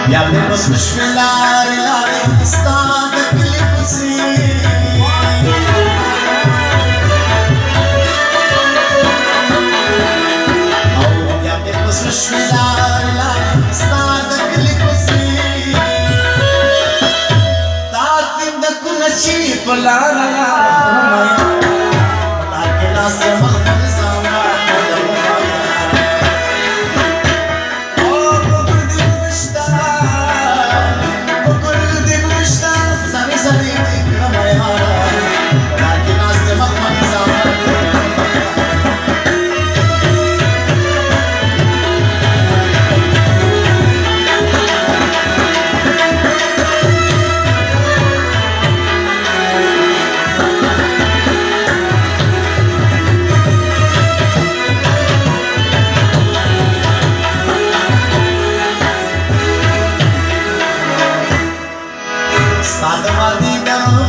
يا بنبص مش في العاري العاري استعدك لبسي يا بنبص مش في العاري العاري استعدك لبسي تعطي بدك كل شيء طلع على لكن أصلا مخبر زمان Start the party down,